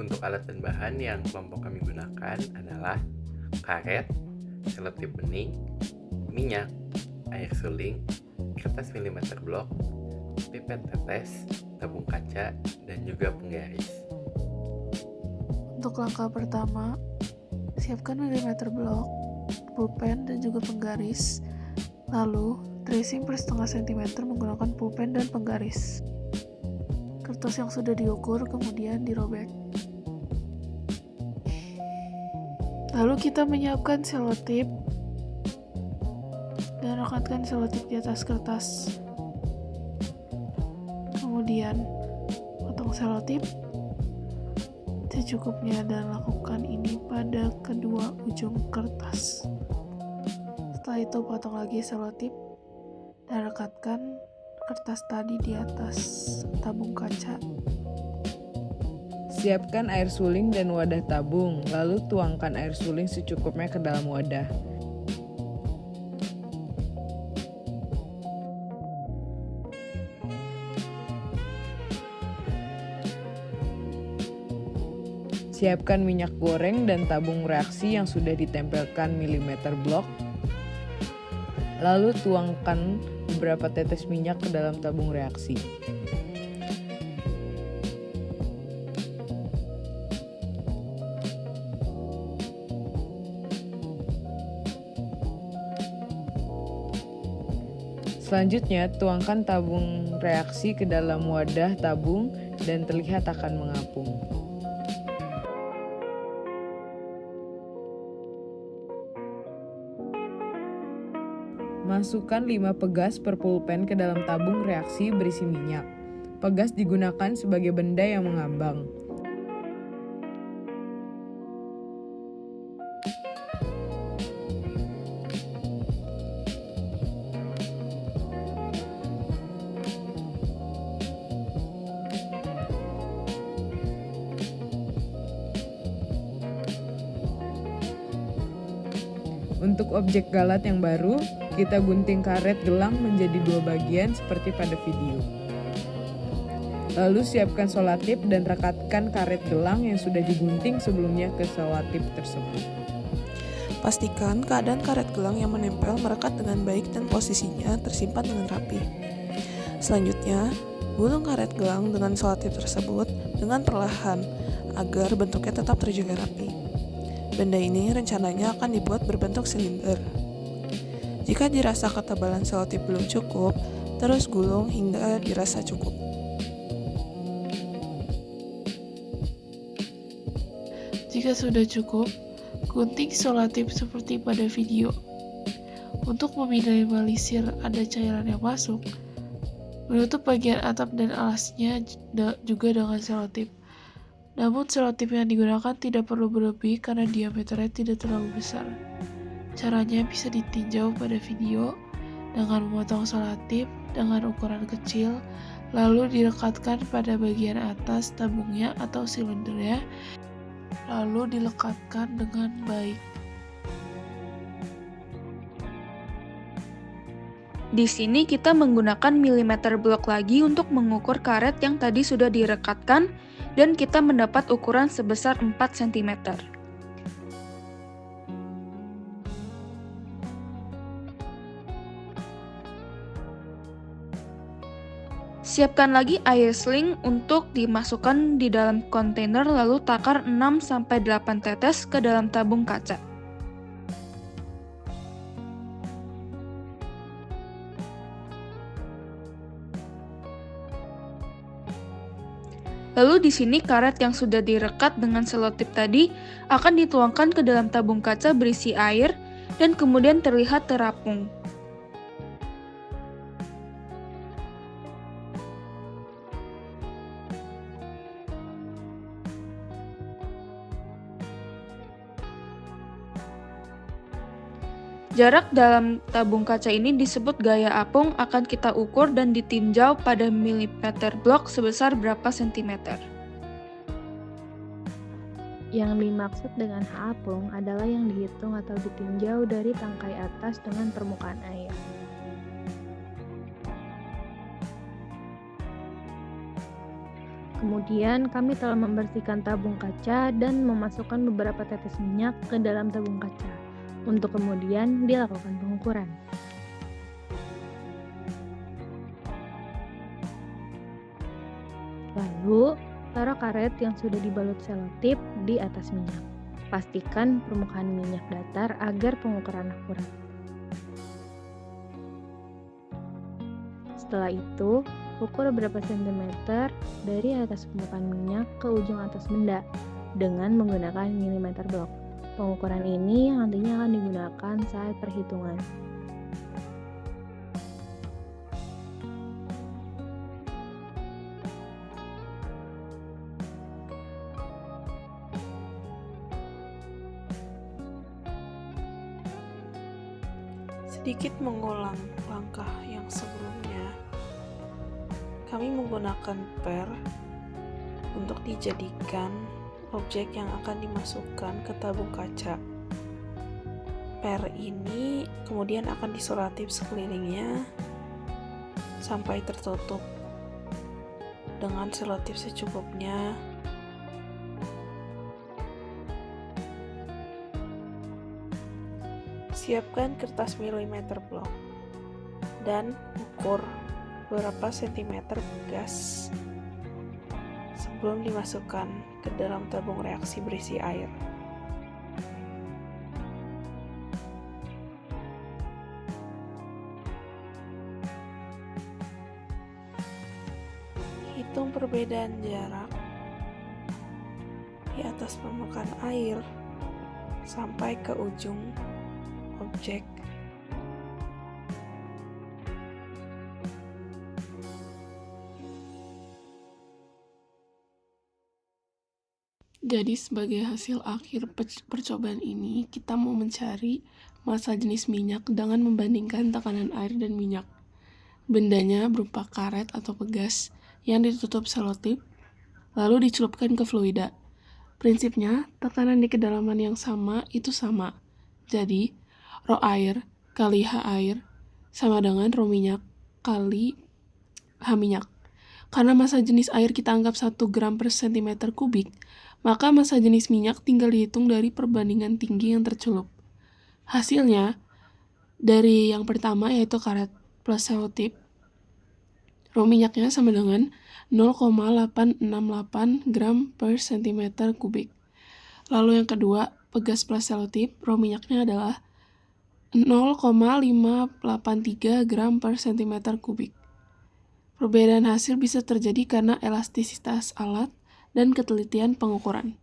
Untuk alat dan bahan yang kelompok kami gunakan adalah karet, selotip bening, minyak, air suling, kertas milimeter blok, pipet tetes, tabung kaca, dan juga penggaris. Untuk langkah pertama, siapkan milimeter blok, pulpen, dan juga penggaris. Lalu, tracing per setengah sentimeter menggunakan pulpen dan penggaris. Kertas yang sudah diukur kemudian dirobek. Lalu kita menyiapkan selotip dan rekatkan selotip di atas kertas. Kemudian, potong selotip secukupnya dan lakukan ini pada kedua ujung kertas. Setelah itu potong lagi selotip dan rekatkan kertas tadi di atas tabung kaca. Siapkan air suling dan wadah tabung, lalu tuangkan air suling secukupnya ke dalam wadah. Siapkan minyak goreng dan tabung reaksi yang sudah ditempelkan milimeter blok. Lalu tuangkan beberapa tetes minyak ke dalam tabung reaksi. Selanjutnya, tuangkan tabung reaksi ke dalam wadah tabung dan terlihat akan mengapung. Masukkan 5 pegas per pulpen ke dalam tabung reaksi berisi minyak. Pegas digunakan sebagai benda yang mengambang. Untuk objek galat yang baru, kita gunting karet gelang menjadi 2 bagian seperti pada video. Lalu siapkan selotip dan rekatkan karet gelang yang sudah digunting sebelumnya ke selotip tersebut. Pastikan keadaan karet gelang yang menempel merekat dengan baik dan posisinya tersimpan dengan rapi. Selanjutnya, gulung karet gelang dengan selotip tersebut dengan perlahan agar bentuknya tetap terjaga rapi. Benda ini rencananya akan dibuat berbentuk silinder. Jika dirasa ketebalan selotip belum cukup, terus gulung hingga dirasa cukup. Jika sudah cukup, gunting selotip seperti pada video. Untuk meminimalisir ada cairan yang masuk, menutup bagian atap dan alasnya juga dengan selotip. Namun selotip yang digunakan tidak perlu berlebih karena diameternya tidak terlalu besar. Caranya bisa ditinjau pada video dengan memotong selotip dengan ukuran kecil, lalu direkatkan pada bagian atas tabungnya atau silindernya, lalu dilekatkan dengan baik. Di sini kita menggunakan milimeter blok lagi untuk mengukur karet yang tadi sudah direkatkan dan kita mendapat ukuran sebesar 4 cm. Siapkan lagi air sling untuk dimasukkan di dalam kontainer lalu takar 6-8 tetes ke dalam tabung kaca. Lalu di sini karet yang sudah direkat dengan selotip tadi akan dituangkan ke dalam tabung kaca berisi air dan kemudian terlihat terapung. Jarak dalam tabung kaca ini disebut gaya apung akan kita ukur dan ditinjau pada milimeter blok sebesar berapa sentimeter. Yang dimaksud dengan apung adalah yang dihitung atau ditinjau dari tangkai atas dengan permukaan air. Kemudian kami telah membersihkan tabung kaca dan memasukkan beberapa tetes minyak ke dalam tabung kaca untuk kemudian dilakukan pengukuran. Lalu, taruh karet yang sudah dibalut selotip di atas minyak. Pastikan permukaan minyak datar agar pengukuran akurat. Setelah itu, ukur berapa sentimeter dari atas permukaan minyak ke ujung atas benda dengan menggunakan milimeter blok. Pengukuran ini nantinya akan digunakan saat perhitungan. Sedikit mengulang langkah yang sebelumnya, kami menggunakan per untuk dijadikan objek yang akan dimasukkan ke tabung kaca. Per ini kemudian akan disolotip sekelilingnya sampai tertutup dengan selotip secukupnya. Siapkan kertas milimeter blok dan ukur berapa sentimeter gas sebelum dimasukkan ke dalam tabung reaksi berisi air. Hitung perbedaan jarak di atas permukaan air sampai ke ujung objek. Jadi sebagai hasil akhir percobaan ini, kita mau mencari massa jenis minyak dengan membandingkan tekanan air dan minyak. Bendanya berupa karet atau pegas yang ditutup selotip, lalu dicelupkan ke fluida. Prinsipnya, tekanan di kedalaman yang sama itu sama. Jadi, Rho air kali H air sama dengan Rho minyak kali H minyak. Karena massa jenis air kita anggap 1 gram per cm kubik, maka massa jenis minyak tinggal dihitung dari perbandingan tinggi yang tercelup. Hasilnya, dari yang pertama yaitu karet plus selotip, Rho minyaknya sama dengan 0,868 gram per cm kubik. Lalu yang kedua, pegas plus selotip, Rho minyaknya adalah 0,583 gram per cm kubik. Perbedaan hasil bisa terjadi karena elastisitas alat dan ketelitian pengukuran.